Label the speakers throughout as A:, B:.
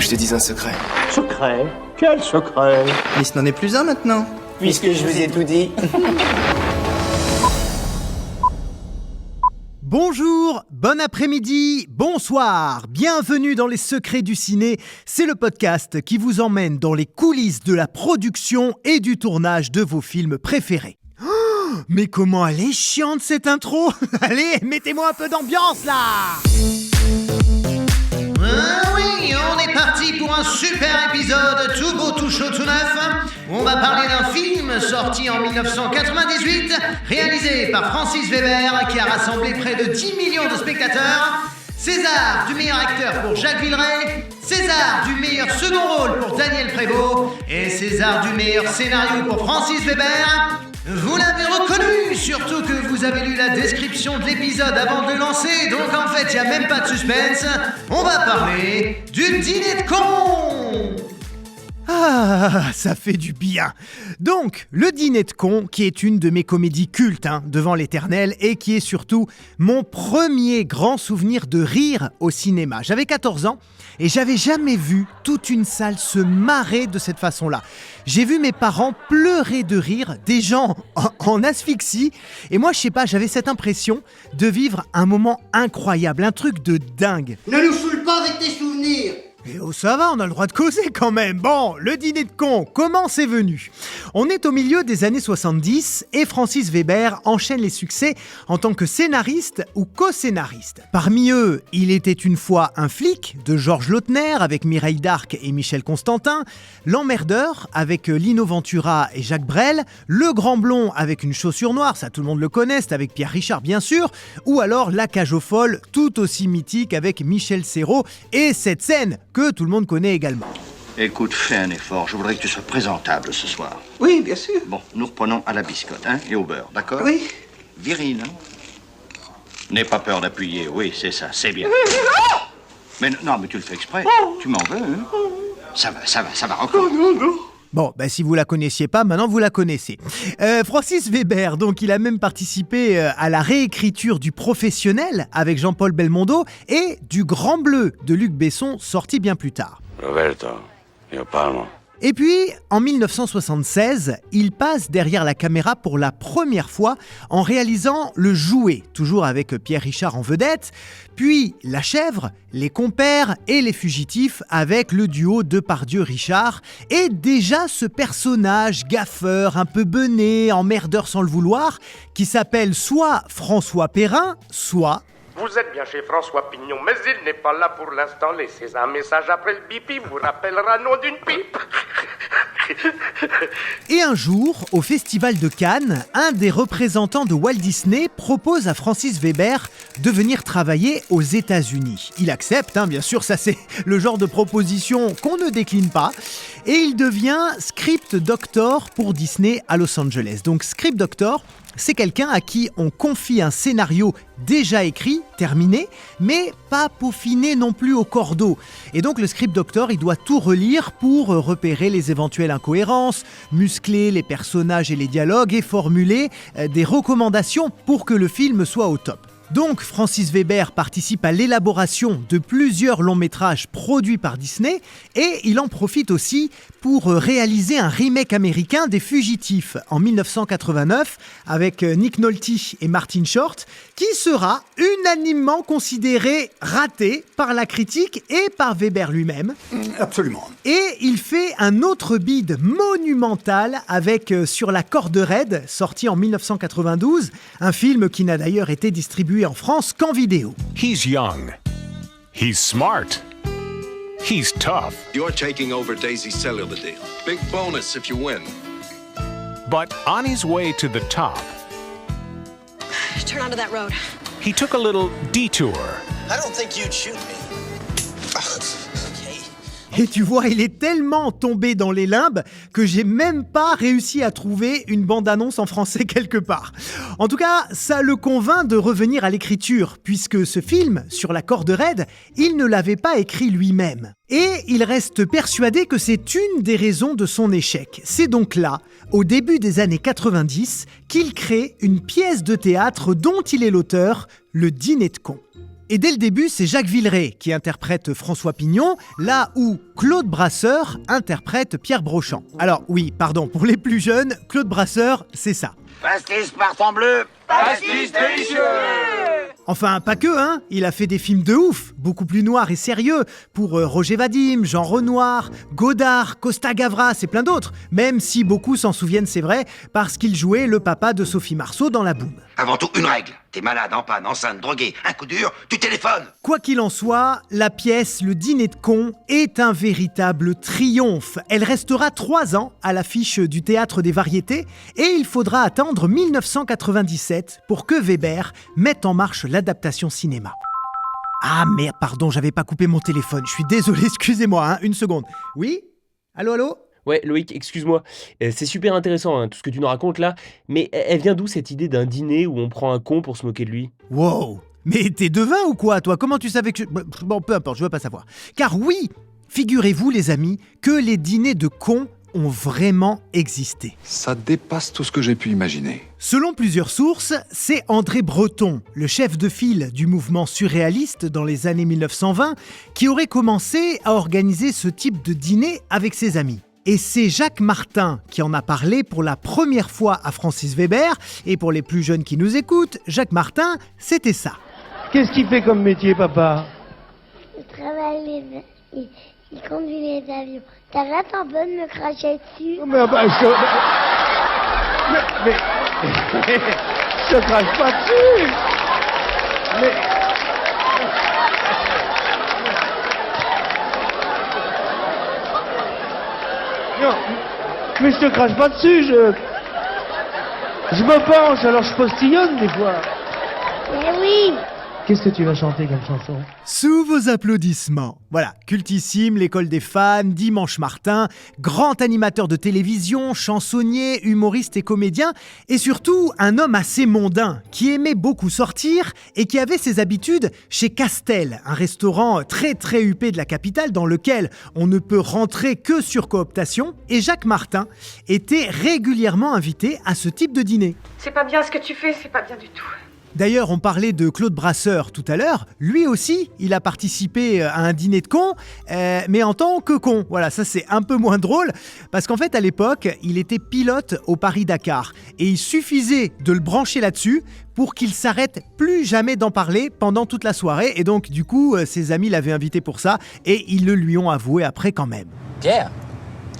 A: que je te dise un secret.
B: Secret? Quel secret?
C: Mais ce n'en est plus un maintenant.
A: Puisque je vous ai tout dit.
D: Bonjour, bon après-midi, bonsoir, bienvenue dans les secrets du ciné, c'est le podcast qui vous emmène dans les coulisses de la production et du tournage de vos films préférés. Oh, mais comment elle est chiante cette intro. Allez, mettez-moi un peu d'ambiance là. Oui, on est parti pour un super épisode tout beau, tout chaud, tout neuf. On va parler d'un film sorti en 1998, réalisé par Francis Weber, qui a rassemblé près de 10 millions de spectateurs. César du meilleur acteur pour Jacques Villeray, César du meilleur second rôle pour Daniel Prévost et César du meilleur scénario pour Francis Weber. Vous l'avez reconnu, surtout que vous avez lu la description de l'épisode avant de le lancer, donc en fait, il n'y a même pas de suspense. On va parler du dîner de cons. Ah, ça fait du bien. Donc, le dîner de cons, qui est une de mes comédies cultes, devant l'éternel, et qui est surtout mon premier grand souvenir de rire au cinéma. J'avais 14 ans, et j'avais jamais vu toute une salle se marrer de cette façon-là. J'ai vu mes parents pleurer de rire, des gens en asphyxie, et moi, je sais pas, j'avais cette impression de vivre un moment incroyable, un truc de dingue.
C: Ne nous saoule pas avec tes souvenirs.
D: Et oh ça va, on a le droit de causer quand même. Bon, le dîner de cons, comment c'est venu ? On est au milieu des années 70 et Francis Weber enchaîne les succès en tant que scénariste ou co-scénariste. Parmi eux, Il était une fois un flic de Georges Lautner avec Mireille Darc et Michel Constantin, L'emmerdeur avec Lino Ventura et Jacques Brel, Le Grand Blond avec Une chaussure noire, ça tout le monde le connaît, c'est avec Pierre Richard bien sûr, ou alors La cage aux folles, tout aussi mythique avec Michel Serrault et cette scène que tout le monde connaît également.
E: Écoute, fais un effort. Je voudrais que tu sois présentable ce soir.
C: Oui, bien sûr.
E: Bon, nous reprenons à la biscotte, et au beurre, d'accord?
C: Oui.
E: Viril, hein? N'aie pas peur d'appuyer. Oui, c'est ça, c'est bien. Mais non, mais tu le fais exprès. Tu m'en veux, hein? Ça va encore.
C: Non.
D: Bon, si vous la connaissiez pas, maintenant vous la connaissez. Francis Weber, donc il a même participé à la réécriture du Professionnel avec Jean-Paul Belmondo et du Grand Bleu de Luc Besson, sorti bien plus tard.
F: Roberto, io parlo.
D: Et puis, en 1976, il passe derrière la caméra pour la première fois en réalisant Le Jouet, toujours avec Pierre Richard en vedette, puis La Chèvre, Les Compères et Les Fugitifs avec le duo Depardieu-Richard, et déjà ce personnage gaffeur, un peu bené, emmerdeur sans le vouloir, qui s'appelle soit François Perrin, soit...
G: Vous êtes bien chez François Pignon, mais il n'est pas là pour l'instant. Laissez un message après le bip, il vous rappellera nom d'une pipe.
D: Et un jour, au Festival de Cannes, un des représentants de Walt Disney propose à Francis Weber de venir travailler aux États-Unis. Il accepte, bien sûr, ça c'est le genre de proposition qu'on ne décline pas. Et il devient script doctor pour Disney à Los Angeles. Donc script doctor, c'est quelqu'un à qui on confie un scénario déjà écrit, terminé, mais pas peaufiné non plus au cordeau. Et donc le script doctor, il doit tout relire pour repérer les éventuelles incohérences, muscler les personnages et les dialogues et formuler des recommandations pour que le film soit au top. Donc Francis Weber participe à l'élaboration de plusieurs longs métrages produits par Disney et il en profite aussi pour réaliser un remake américain des Fugitifs en 1989 avec Nick Nolte et Martin Short qui sera unanimement considéré raté par la critique et par Weber lui-même.
B: Absolument.
D: Et il fait un autre bide monumental avec Sur la corde raide, sorti en 1992, un film qui n'a d'ailleurs été distribué en France qu'en vidéo.
H: He's young. He's smart. He's tough.
I: You're taking over Daisy Cellular deal. Big bonus if you win.
H: But on his way to the top,
J: turn onto that road.
H: he took a little detour.
C: I don't think you'd shoot me.
D: Et tu vois, il est tellement tombé dans les limbes que j'ai même pas réussi à trouver une bande-annonce en français quelque part. En tout cas, ça le convainc de revenir à l'écriture, puisque ce film, Sur la corde raide, il ne l'avait pas écrit lui-même. Et il reste persuadé que c'est une des raisons de son échec. C'est donc là, au début des années 90, qu'il crée une pièce de théâtre dont il est l'auteur, Le Dîner de cons.
J: Et dès le début, c'est Jacques Villeray qui interprète François Pignon, là où Claude Brasseur interprète Pierre Brochand. Alors oui, pardon, pour les plus jeunes, Claude Brasseur, c'est ça.
A: Pastis partant bleu.
B: Pastis délicieux.
J: Enfin, pas que, hein. Il a fait des films de ouf, beaucoup plus noirs et sérieux, pour Roger Vadim, Jean Renoir, Godard, Costa Gavras et plein d'autres. Même si beaucoup s'en souviennent, c'est vrai, parce qu'il jouait le papa de Sophie Marceau dans La Boum.
K: Avant tout, une règle. T'es malade, en panne, enceinte, drogué, un coup dur, tu téléphones.
J: Quoi qu'il en soit, la pièce Le Dîner de cons est un véritable triomphe. Elle restera 3 ans à l'affiche du Théâtre des Variétés et il faudra attendre 1997 pour que Weber mette en marche l'adaptation cinéma. Ah merde, pardon, j'avais pas coupé mon téléphone. Je suis désolé, excusez-moi, hein, une seconde. Oui ? Allô ?
L: Ouais, Loïc, excuse-moi. C'est super intéressant, hein, tout ce que tu nous racontes là. Mais elle vient d'où cette idée d'un dîner où on prend un con pour se moquer de lui ?
J: Wow ! Mais t'es devin ou quoi, toi ? Comment tu savais que... Bon, peu importe, je veux pas savoir. Car oui, figurez-vous, les amis, que les dîners de cons ont vraiment existé.
I: Ça dépasse tout ce que j'ai pu imaginer.
J: Selon plusieurs sources, c'est André Breton, le chef de file du mouvement surréaliste dans les années 1920, qui aurait commencé à organiser ce type de dîner avec ses amis. Et c'est Jacques Martin qui en a parlé pour la première fois à Francis Weber. Et pour les plus jeunes qui nous écoutent, Jacques Martin, c'était ça.
M: Qu'est-ce qu'il fait comme métier, papa ?
N: Il travaille il conduit les avions. T'arrêtes un peu de me cracher dessus.
M: Mais je crache pas dessus. Non, mais je te crache pas dessus, je me penche, alors je postillonne des fois.
N: Mais oui.
M: Qu'est-ce que tu vas chanter comme chanson ?
J: Sous vos applaudissements. Voilà, cultissime, l'école des fans, Dimanche Martin, grand animateur de télévision, chansonnier, humoriste et comédien, et surtout un homme assez mondain, qui aimait beaucoup sortir et qui avait ses habitudes chez Castel, un restaurant très très huppé de la capitale dans lequel on ne peut rentrer que sur cooptation, et Jacques Martin était régulièrement invité à ce type de dîner.
O: C'est pas bien ce que tu fais, c'est pas bien du tout.
J: D'ailleurs, on parlait de Claude Brasseur tout à l'heure. Lui aussi, il a participé à un dîner de cons, mais en tant que con. Voilà, ça c'est un peu moins drôle, parce qu'en fait, à l'époque, il était pilote au Paris-Dakar. Et il suffisait de le brancher là-dessus pour qu'il s'arrête plus jamais d'en parler pendant toute la soirée. Et donc, du coup, ses amis l'avaient invité pour ça, et ils le lui ont avoué après quand même.
P: Pierre,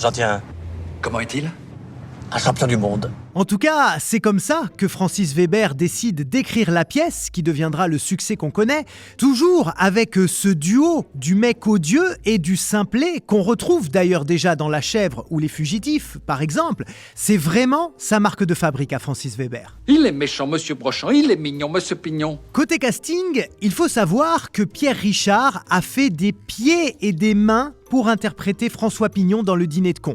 P: j'en tiens un.
K: Comment est-il ?
P: Un champion du monde.
J: En tout cas, c'est comme ça que Francis Weber décide d'écrire la pièce qui deviendra le succès qu'on connaît, toujours avec ce duo du mec odieux et du simplet qu'on retrouve d'ailleurs déjà dans La Chèvre ou Les Fugitifs, par exemple. C'est vraiment sa marque de fabrique à Francis Weber.
Q: Il est méchant, monsieur Brochand, il est mignon, monsieur Pignon.
J: Côté casting, il faut savoir que Pierre Richard a fait des pieds et des mains pour interpréter François Pignon dans Le Dîner de cons.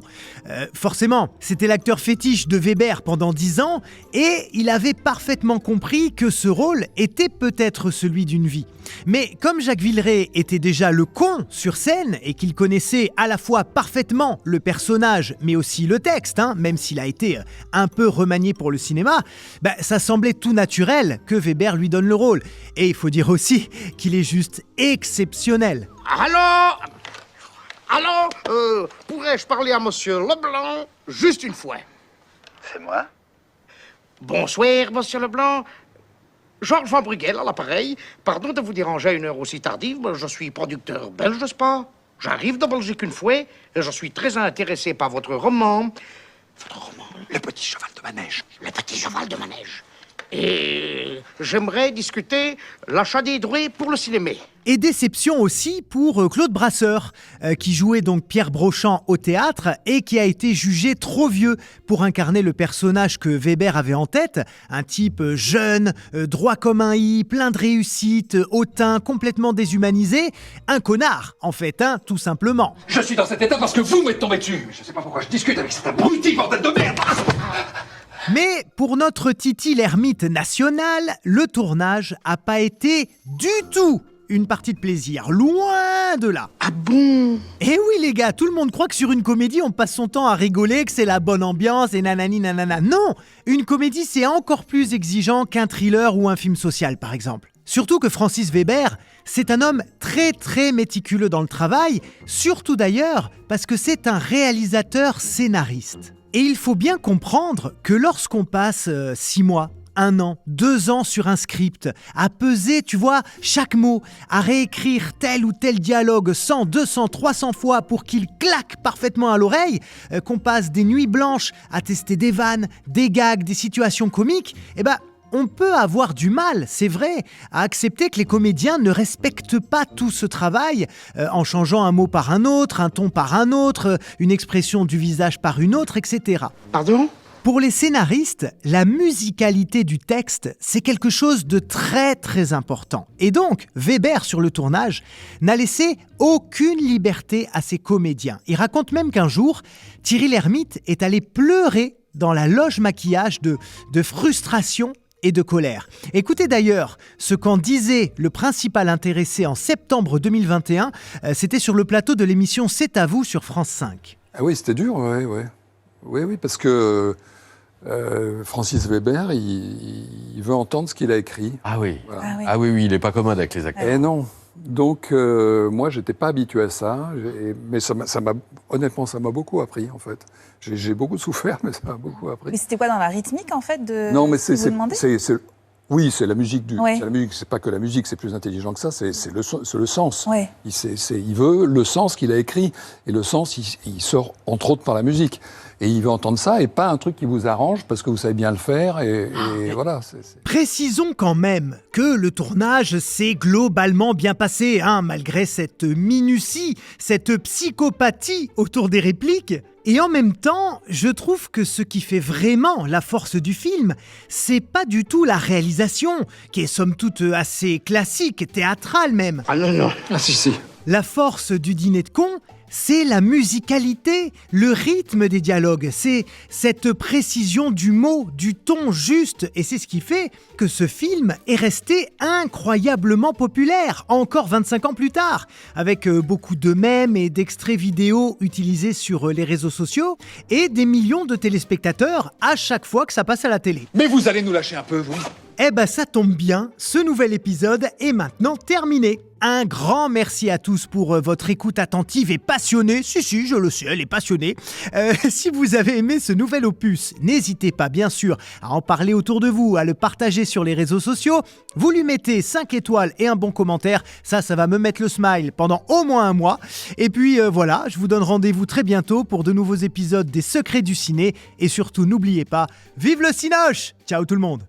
J: Forcément, c'était l'acteur fétiche de Weber pendant 10 ans et il avait parfaitement compris que ce rôle était peut-être celui d'une vie. Mais comme Jacques Villeray était déjà le con sur scène et qu'il connaissait à la fois parfaitement le personnage mais aussi le texte, même s'il a été un peu remanié pour le cinéma, ça semblait tout naturel que Weber lui donne le rôle. Et il faut dire aussi qu'il est juste exceptionnel.
G: Alors, pourrais-je parler à monsieur Leblanc juste une fois?
K: C'est moi.
G: Bonsoir, monsieur Leblanc. Georges Van Bruegel à l'appareil. Pardon de vous déranger à une heure aussi tardive, mais je suis producteur belge, n'est-ce pas? J'arrive de Belgique une fois et je suis très intéressé par votre roman. Votre roman?
K: Le petit cheval de manège.
G: Le petit cheval de manège. Et j'aimerais discuter l'achat des droits pour le cinéma.
J: Et déception aussi pour Claude Brasseur, qui jouait donc Pierre Brochand au théâtre et qui a été jugé trop vieux pour incarner le personnage que Weber avait en tête, un type jeune, droit comme un i, plein de réussite, hautain, complètement déshumanisé, un connard en fait, tout simplement.
Q: Je suis dans cet état parce que vous m'êtes tombé dessus. Je sais pas pourquoi je discute avec cet abruti, bordel de merde.
J: Mais pour notre Titi l'ermite national, le tournage a pas été du tout une partie de plaisir, loin de là.
G: Ah bon?
J: Eh oui les gars, tout le monde croit que sur une comédie on passe son temps à rigoler, que c'est la bonne ambiance et nanani nanana. Non, une comédie c'est encore plus exigeant qu'un thriller ou un film social par exemple. Surtout que Francis Weber, c'est un homme très très méticuleux dans le travail, surtout d'ailleurs parce que c'est un réalisateur scénariste. Et il faut bien comprendre que lorsqu'on passe 6 mois, 1 an, 2 ans sur un script, à peser, tu vois, chaque mot, à réécrire tel ou tel dialogue 100, 200, 300 fois pour qu'il claque parfaitement à l'oreille, qu'on passe des nuits blanches à tester des vannes, des gags, des situations comiques, on peut avoir du mal, c'est vrai, à accepter que les comédiens ne respectent pas tout ce travail en changeant un mot par un autre, un ton par un autre, une expression du visage par une autre, etc.
G: Pardon ?
J: Pour les scénaristes, la musicalité du texte, c'est quelque chose de très très important. Et donc, Weber, sur le tournage, n'a laissé aucune liberté à ses comédiens. Il raconte même qu'un jour, Thierry Lhermitte est allé pleurer dans la loge maquillage de frustration et de colère. Écoutez d'ailleurs ce qu'en disait le principal intéressé en septembre 2021, c'était sur le plateau de l'émission C'est à vous sur France 5.
I: Ah oui, c'était dur, oui, parce que Francis Weber, il veut entendre ce qu'il a écrit.
F: Ah oui.
I: Voilà.
F: Ah oui, il n'est pas commode avec les acteurs.
I: Et non. Donc, moi, j'étais pas habitué à ça, mais honnêtement, ça m'a beaucoup appris, en fait. J'ai beaucoup souffert, mais ça m'a beaucoup appris.
R: Mais c'était quoi dans la rythmique, en fait, de
I: Non, mais
R: oui,
I: c'est la musique.
R: Ouais.
I: C'est la musique, c'est pas que la musique, c'est plus intelligent que ça, c'est le sens.
R: Ouais.
I: Il veut le sens qu'il a écrit, et le sens, il sort entre autres par la musique. Et il veut entendre ça, et pas un truc qui vous arrange parce que vous savez bien le faire, et voilà.
J: Précisons quand même que le tournage s'est globalement bien passé, malgré cette minutie, cette psychopathie autour des répliques. Et en même temps, je trouve que ce qui fait vraiment la force du film, c'est pas du tout la réalisation, qui est somme toute assez classique, théâtrale même.
G: Ah non.
I: Ah si.
J: La force du dîner de cons, c'est la musicalité, le rythme des dialogues, c'est cette précision du mot, du ton juste, et c'est ce qui fait que ce film est resté incroyablement populaire, encore 25 ans plus tard, avec beaucoup de mèmes et d'extraits vidéo utilisés sur les réseaux sociaux, et des millions de téléspectateurs à chaque fois que ça passe à la télé.
Q: Mais vous allez nous lâcher un peu, vous ?
J: Ça tombe bien, ce nouvel épisode est maintenant terminé. Un grand merci à tous pour votre écoute attentive et passionnée. Si, je le sais, elle est passionnée. Si vous avez aimé ce nouvel opus, n'hésitez pas bien sûr à en parler autour de vous, à le partager sur les réseaux sociaux. Vous lui mettez 5 étoiles et un bon commentaire. Ça va me mettre le smile pendant au moins 1 mois. Et puis voilà, je vous donne rendez-vous très bientôt pour de nouveaux épisodes des Secrets du Ciné. Et surtout, n'oubliez pas, vive le Cinoche! Ciao tout le monde!